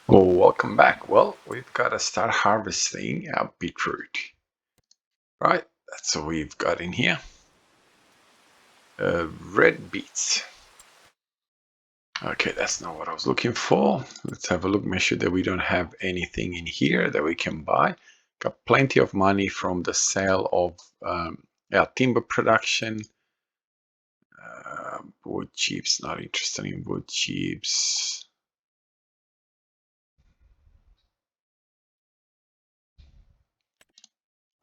Well, welcome back. Well, we've got to start harvesting our beetroot. Right, that's what we've got in here. Red beets. Okay, that's not what I was looking for. Let's have a look, make sure that we don't have anything in here that we can buy. Got plenty of money from the sale of our timber production. Wood chips, not interested in wood chips.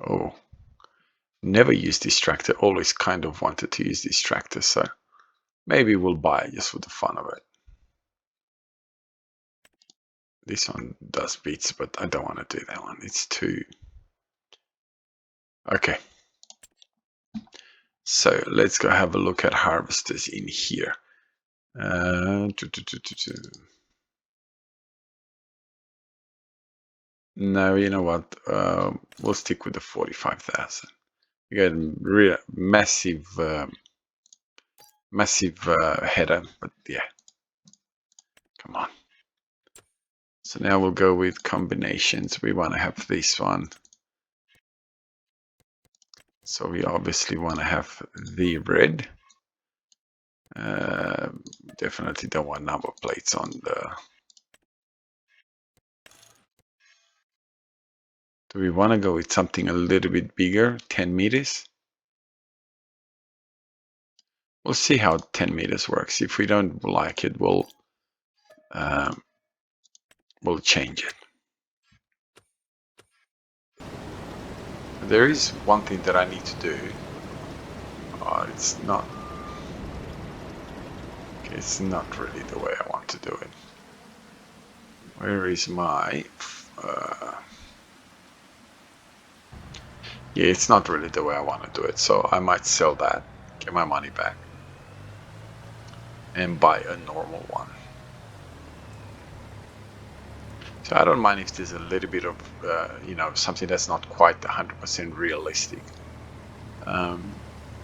Oh, never used this tractor. Always kind of wanted to use this tractor, so maybe we'll buy it just for the fun of it. This one does beats, but I don't want to do that one. It's too... Okay. So let's go have a look at harvesters in here. No, you know what? We'll stick with the 45,000. We got a real massive header, but yeah. Come on. So now we'll go with combinations. We want to have this one. So we obviously want to have the red. Definitely don't want number plates on the... Do we want to go with something a little bit bigger, 10 meters? We'll see how 10 meters works. If we don't like it, we'll change it. There is one thing that I need to do. It's not... Okay, it's not really the way I want to do it. Where is my... Yeah, it's not really the way I want to do it, so I might sell that, get my money back, and buy a normal one. So I don't mind if there's a little bit of, you know, something that's not quite 100% realistic.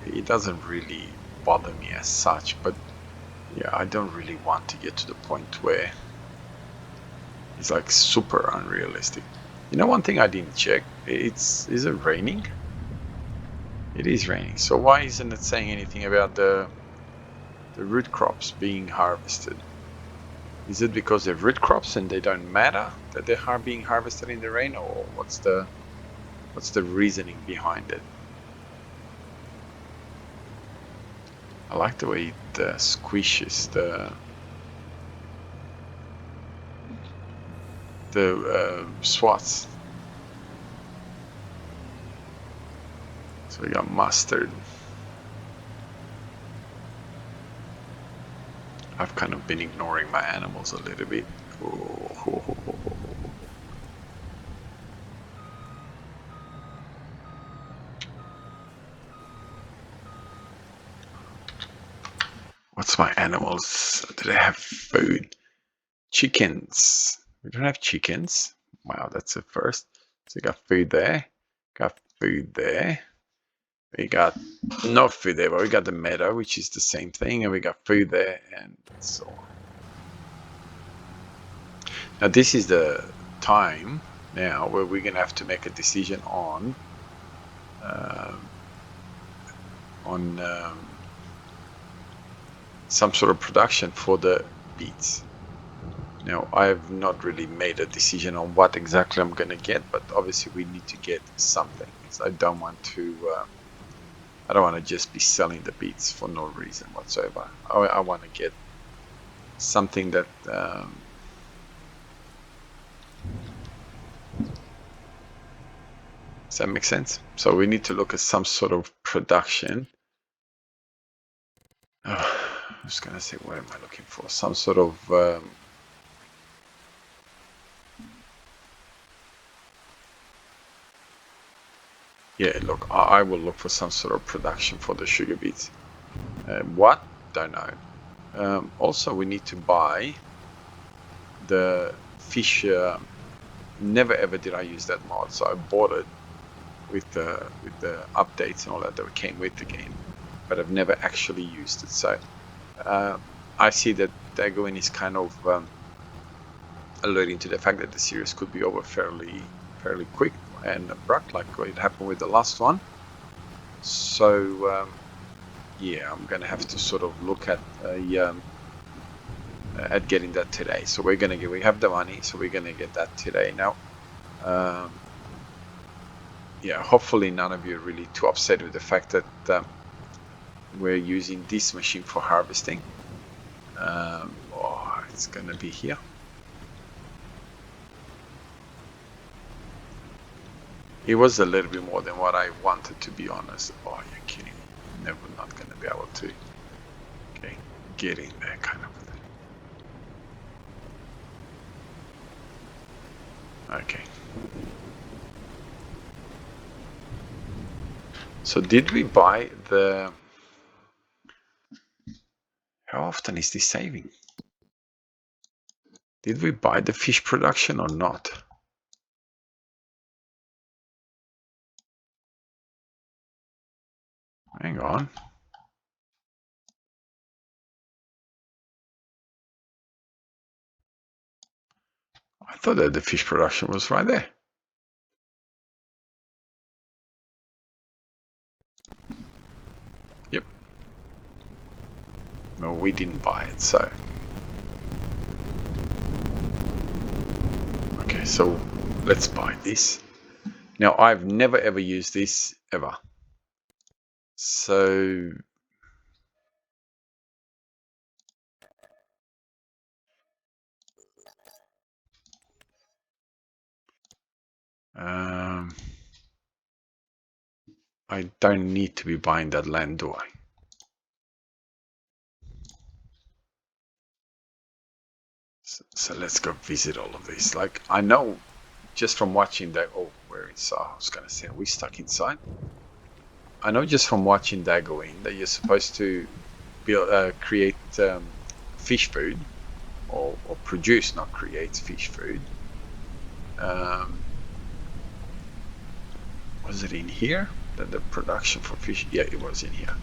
It doesn't really bother me as such, but yeah, I don't really want to get to the point where it's like super unrealistic. You know, one thing I didn't check, is it raining? It is raining. So why isn't it saying anything about the root crops being harvested? Is it because they're root crops and they don't matter that they are being harvested in the rain, or what's the reasoning behind it? I like the way it squishes the swats. So we got mustard. I've kind of been ignoring my animals a little bit. What's my animals? Do they have food? Chickens. We don't have chickens. Wow, that's a first. So we got food there. Got food there. We got no food there, but we got the meadow, which is the same thing, and we got food there, and so on. Now this is the time now where we're gonna have to make a decision on some sort of production for the beets. Now I have not really made a decision on what exactly I'm gonna get, but obviously we need to get something. So I don't want to just be selling the beets for no reason whatsoever. I want to get something that does that make sense? So we need to look at some sort of production. I'm just gonna say, what am I looking for? Some sort of yeah, look, I will look for some sort of production for the sugar beets. What? Don't know. Also, we need to buy the fish. Never ever did I use that mod, so I bought it with the updates and all that came with the game, but I've never actually used it. So I see that Daggerwin is kind of alluding to the fact that the series could be over fairly quick and abrupt, like it happened with the last one. So yeah, I'm gonna have to sort of look at getting that today. So we have the money, so we're gonna get that today. Now, yeah, hopefully none of you are really too upset with the fact that we're using this machine for harvesting. Oh, it's gonna be here. It was a little bit more than what I wanted, to be honest. Oh, you're kidding me. Never not gonna be able to, okay, get in there kind of thing. Okay. So did we buy the... How often is this saving? Did we buy the fish production or not? Hang on. I thought that the fish production was right there. Yep. No, we didn't buy it, so... Okay, so let's buy this. Now, I've never ever used this, ever. So... I don't need to be buying that land, do I? So let's go visit all of these. Like, I know just from watching that... Oh, where is... I was going to say, are we stuck inside? I know just from watching Daggerwin that you're supposed to build, create fish food, or produce, not create fish food. Was it in here? The production for fish? Yeah, it was in here.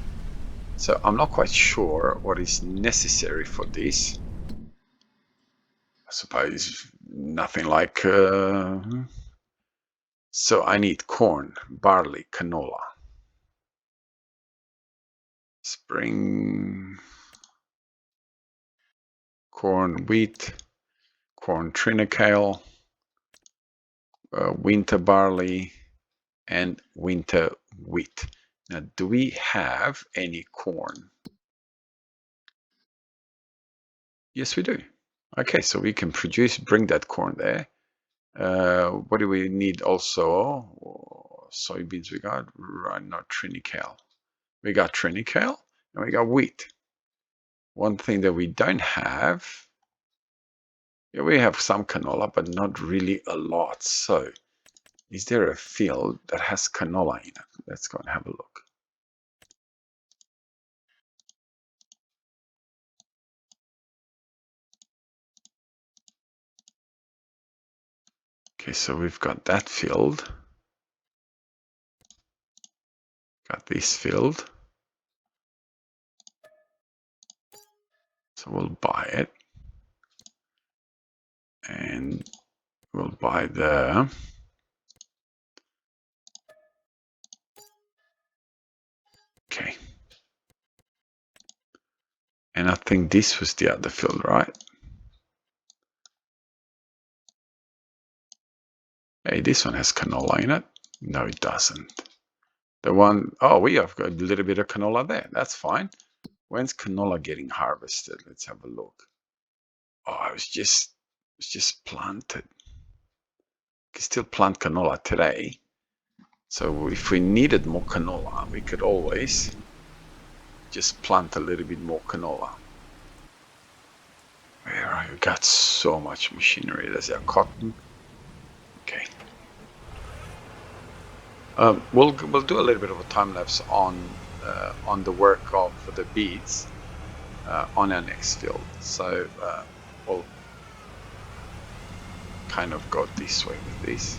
So I'm not quite sure what is necessary for this. I suppose nothing like... So I need corn, barley, canola. Spring corn, wheat, corn triticale, winter barley, and winter wheat. Now, do we have any corn? Yes, we do. Okay, so we can bring that corn there. What do we need also? Soybeans we got, not triticale. We got triticale and we got wheat. One thing that we don't have, yeah, we have some canola, but not really a lot. So is there a field that has canola in it? Let's go and have a look. Okay, so we've got that field. Got this field. So we'll buy it. And we'll buy the... Okay. And I think this was the other field, right? Hey, this one has canola in it. No, it doesn't. The one... Oh, we have got a little bit of canola there. That's fine. When's canola getting harvested? Let's have a look. Oh, it was just planted. You can still plant canola today. So if we needed more canola, we could always just plant a little bit more canola. Where are you? Got so much machinery. There's our cotton. Okay. We'll do a little bit of a time lapse on the work of the beads on our next field. So we'll kind of go this way with this.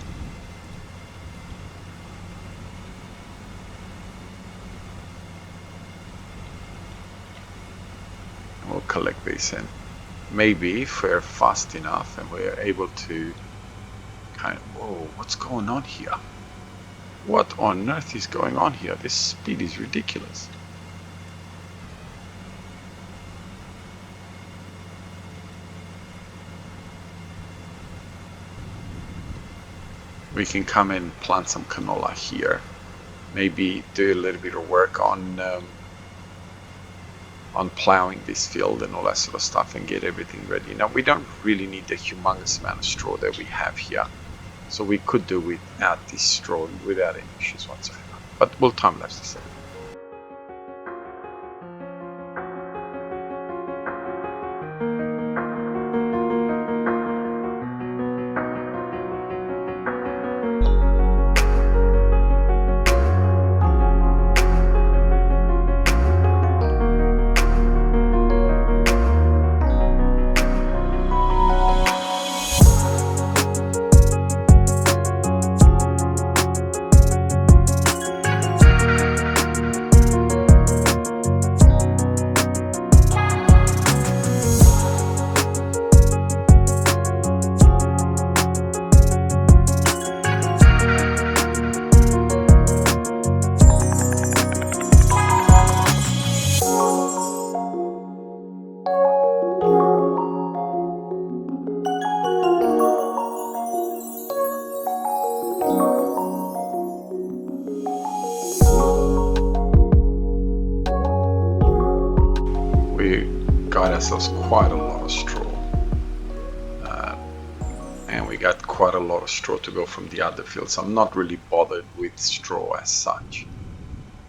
We'll collect this and maybe if we're fast enough and we're able to kind of, whoa, what's going on here? What on earth is going on here? This speed is ridiculous. We can come and plant some canola here. Maybe do a little bit of work on plowing this field and all that sort of stuff and get everything ready. Now, we don't really need the humongous amount of straw that we have here. So we could do without this straw without any issues whatsoever. But we'll time-lapse this. Got ourselves quite a lot of straw, and we got quite a lot of straw to go from the other fields. I'm not really bothered with straw as such.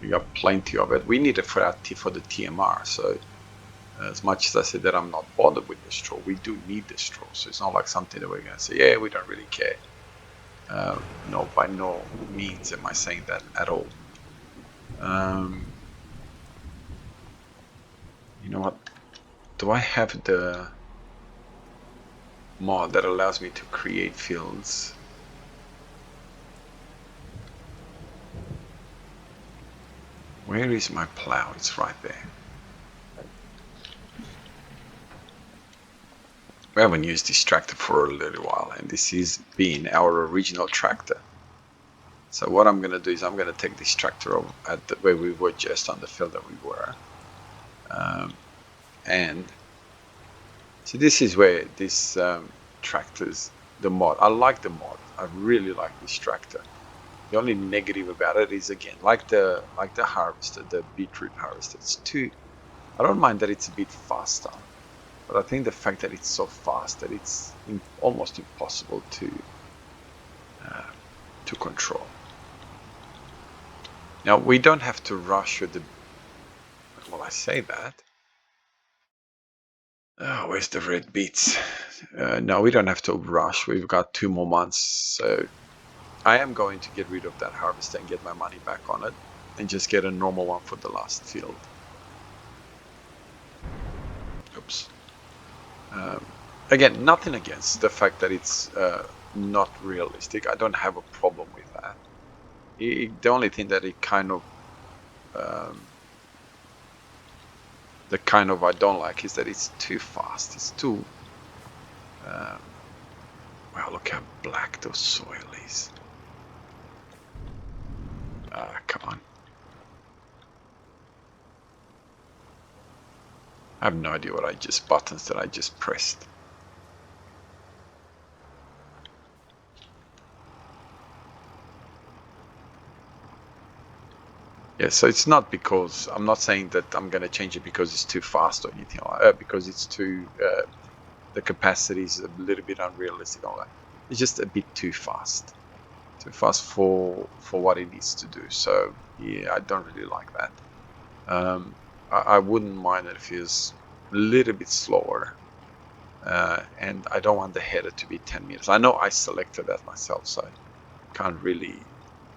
We got plenty of it. We need it for the TMR, so as much as I say that I'm not bothered with the straw, we do need the straw. So it's not like something that we're going to say, yeah, we don't really care. No, by no means am I saying that at all. You know what? Do I have the mod that allows me to create fields? Where is my plow? It's right there. We haven't used this tractor for a little while, and this is being our original tractor. So what I'm going to do is I'm going to take this tractor over at where we were just on the field that we were. And so this is where this tractor's the mod. I like the mod. I really like this tractor. The only negative about it is, again, like the harvester, the beetroot harvester, it's too, I don't mind that it's a bit faster, but I think the fact that it's so fast that it's almost impossible to control. Now, we don't have to rush with the, well, I say that. Oh, where's the red beets? No, we don't have to rush. We've got 2 more months. So I am going to get rid of that harvester and get my money back on it and just get a normal one for the last field. Oops. Again, nothing against the fact that it's not realistic. I don't have a problem with that. The only thing that it kind of I don't like is that it's too fast. It's too wow, look how black those soil is. Come on. I have no idea what buttons that I just pressed. Yeah, so it's not because, I'm not saying that I'm going to change it because it's too fast or anything like that, because it's too, the capacity is a little bit unrealistic. All that. It's just a bit too fast. Too fast for what it needs to do. So, yeah, I don't really like that. I wouldn't mind it if it was a little bit slower. And I don't want the header to be 10 meters. I know I selected that myself, so I can't really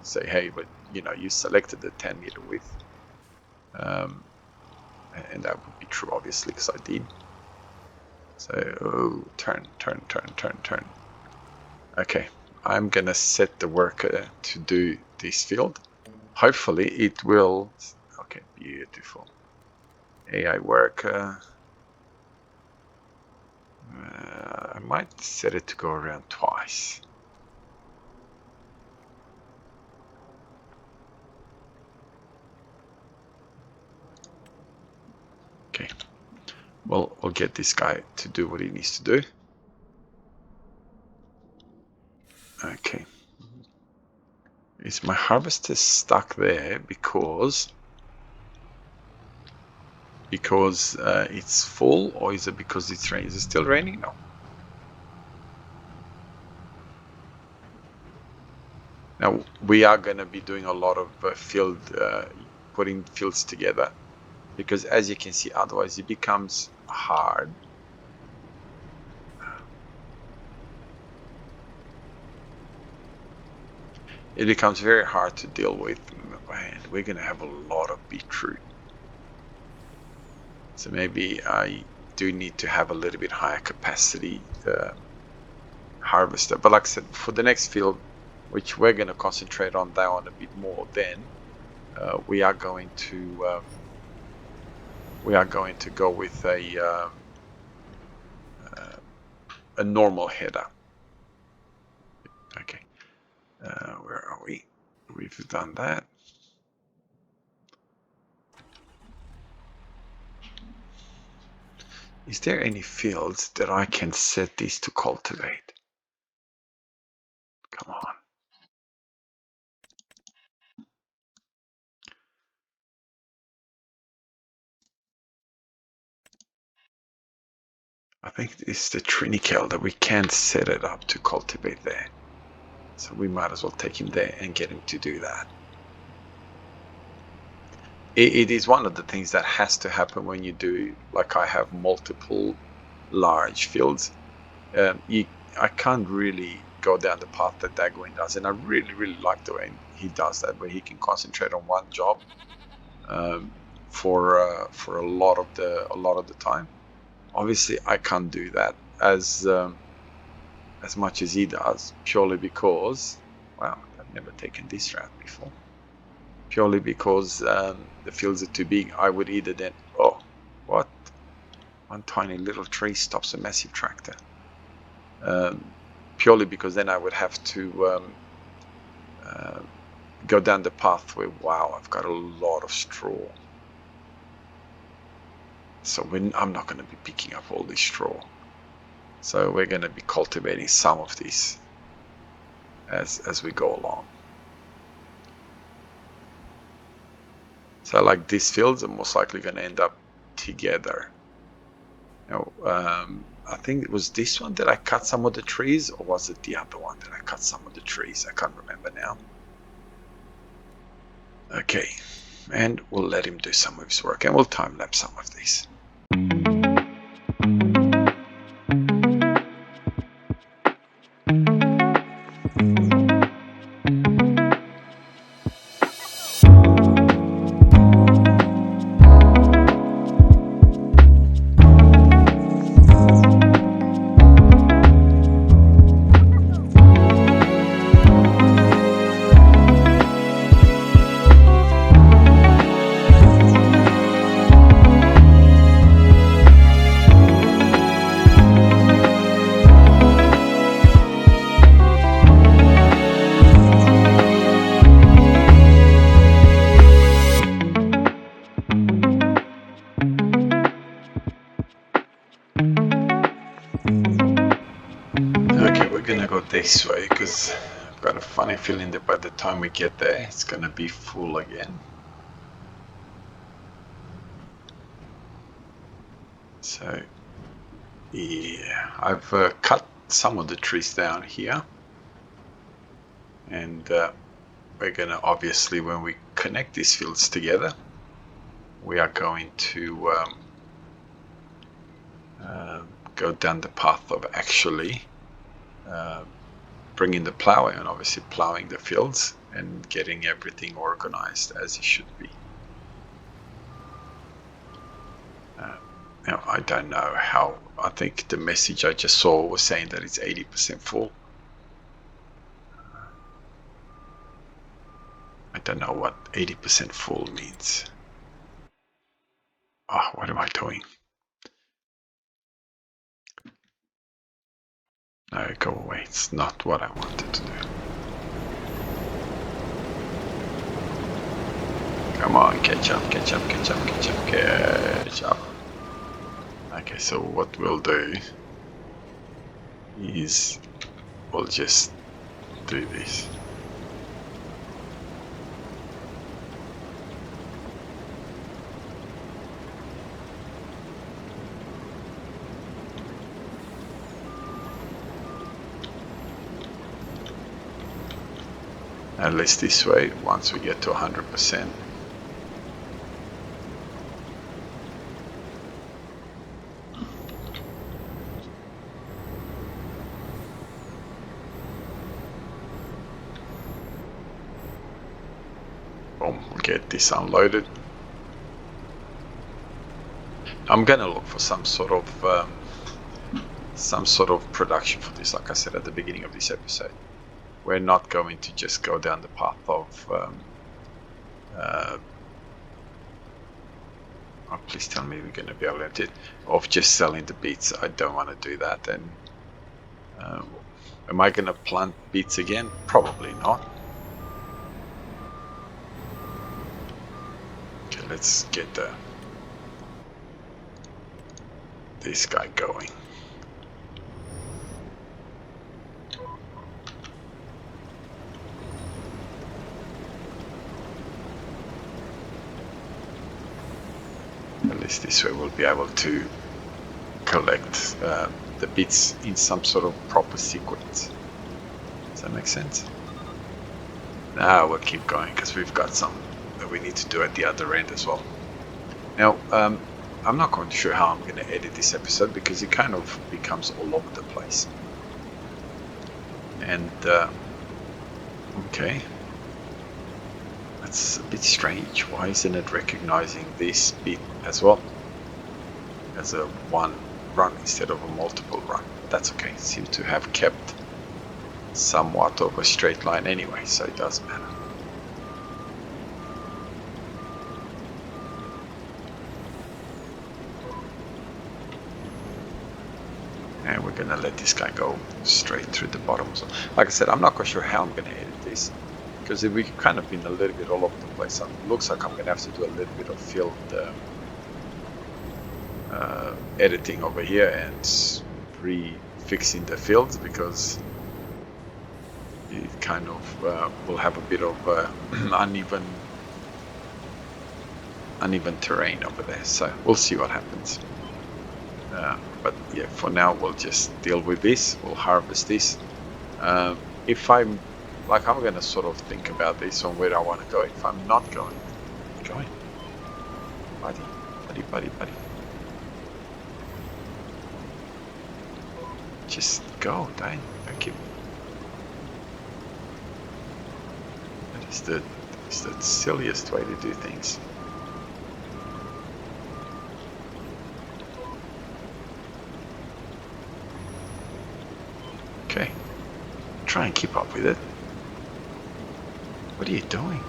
say, hey, but you know, you selected the 10-meter width. And that would be true, obviously, because I did. So, oh, turn. Okay, I'm gonna set the worker to do this field. Hopefully it will, okay, beautiful. AI worker. I might set it to go around twice. Okay. Well, we'll get this guy to do what he needs to do. Okay. Is my harvester stuck there because it's full, or is it because it's raining? Is it still raining? No. Now we are going to be doing a lot of putting fields together, because as you can see, otherwise it becomes hard. It becomes very hard to deal with, and we're going to have a lot of beetroot. So maybe I do need to have a little bit higher capacity harvester. But like I said, for the next field, which we're going to concentrate on that one a bit more, then we are going to go with a normal header. Okay, where are we? We've done that. Is there any fields that I can set these to cultivate? Come on. I think it's the Trinicale that we can't set it up to cultivate there. So we might as well take him there and get him to do that. It is one of the things that has to happen when you do, like I have multiple large fields. I can't really go down the path that Daggerwin does, and I really like the way he does that, where he can concentrate on one job for a lot of the time. Obviously, I can't do that as much as he does, purely because, wow, I've never taken this route before. Purely because the fields are too big. I would either then, oh, what? One tiny little tree stops a massive tractor. Purely because then I would have to go down the path where, wow, I've got a lot of straw. So I'm not going to be picking up all this straw. So we're going to be cultivating some of these as we go along. So like these fields are most likely going to end up together. Now, I think it was this one that I cut some of the trees, or was it the other one that I cut some of the trees? I can't remember now. Okay, and we'll let him do some of his work, and we'll time lapse some of these. This way, because I've got a funny feeling that by the time we get there, it's gonna be full again. So yeah, I've cut some of the trees down here, and we're gonna, obviously, when we connect these fields together, we are going to go down the path of actually bringing the plower and obviously plowing the fields and getting everything organized as it should be. Now, I don't know how, I think the message I just saw was saying that it's 80% full. I don't know what 80% full means. Oh, what am I doing? No, go away. It's not what I wanted to do. Come on, catch up, catch up, catch up, catch up, catch up. Okay, so what we'll do is we'll just do this. At least this way, once we get to 100%. Boom, we'll get this unloaded. I'm gonna look for some sort of production for this, like I said at the beginning of this episode. We're not going to just go down the path of oh, please tell me we're going to be able to of just selling the beats. I don't want to do that. And am I going to plant beats again? Probably not. Okay, let's get this guy going. At least this way we'll be able to collect the bits in some sort of proper sequence. Does that make sense? Now we'll keep going because we've got some that we need to do at the other end as well. Now, I'm not quite sure how I'm going to edit this episode because it kind of becomes all over the place. And, okay. That's a bit strange. Why isn't it recognizing this bit as well as a one run instead of a multiple run? That's okay. It seems to have kept somewhat of a straight line anyway, so it doesn't matter. And we're gonna let this guy go straight through the bottom. So, like I said, I'm not quite sure how I'm gonna edit this because we've kind of been a little bit all over the place. So it looks like I'm gonna have to do a little bit of field editing over here and re-fixing the fields because it kind of will have a bit of uneven terrain over there. So we'll see what happens. But yeah, for now we'll just deal with this. We'll harvest this. If I'm gonna sort of think about this on where I want to go. If I'm not going, buddy, just go, don't keep. That is the silliest way to do things. Okay, try and keep up with it. What are you doing?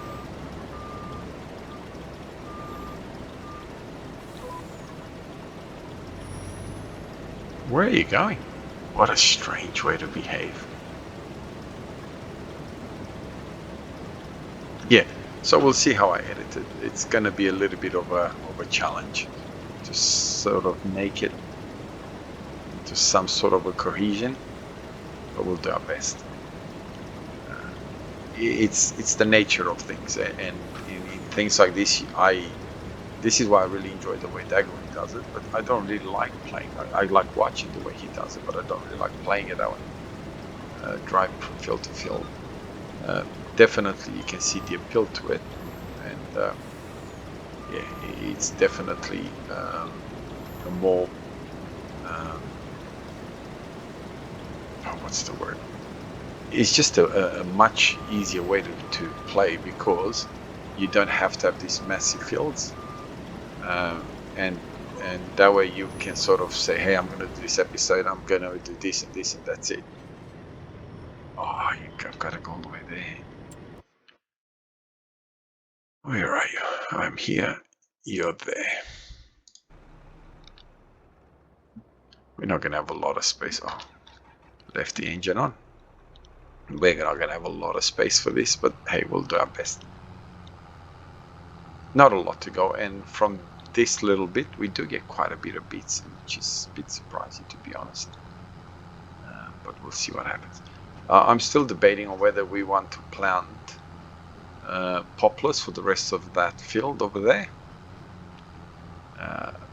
Where are you going? What a strange way to behave. Yeah, so we'll see how I edit it. It's going to be a little bit of a challenge to sort of make it into some sort of a cohesion, but we'll do our best. It's the nature of things, and in things like this, this is why I really enjoy the way Daggerwin does it, but I don't really like playing. I like watching the way he does it, but I don't really like playing it that way. Driving from field to field. Definitely you can see the appeal to it, and yeah, it's definitely a more what's the word? It's just a much easier way to play because you don't have to have these massive fields, and that way you can sort of say, hey, I'm going to do this episode, I'm going to do this and this, and that's it. Oh, I've got to go all the way there. Where are you? I'm here. You're there. We're not going to have a lot of space. Oh, left the engine on. We're not going to have a lot of space for this, but hey, we'll do our best. Not a lot to go, and from this little bit we do get quite a bit of bits, which is a bit surprising, to be honest. But we'll see what happens. I'm still debating on whether we want to plant poplars for the rest of that field over there.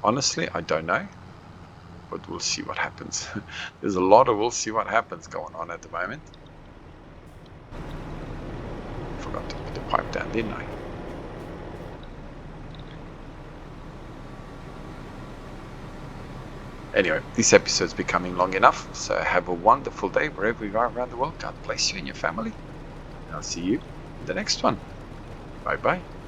Honestly, I don't know, but we'll see what happens. There's a lot of we'll see what happens going on at the moment. Forgot to put the pipe down, didn't I? Anyway, this episode's becoming long enough, so have a wonderful day wherever you are around the world. God bless you and your family. I'll see you in the next one. Bye bye.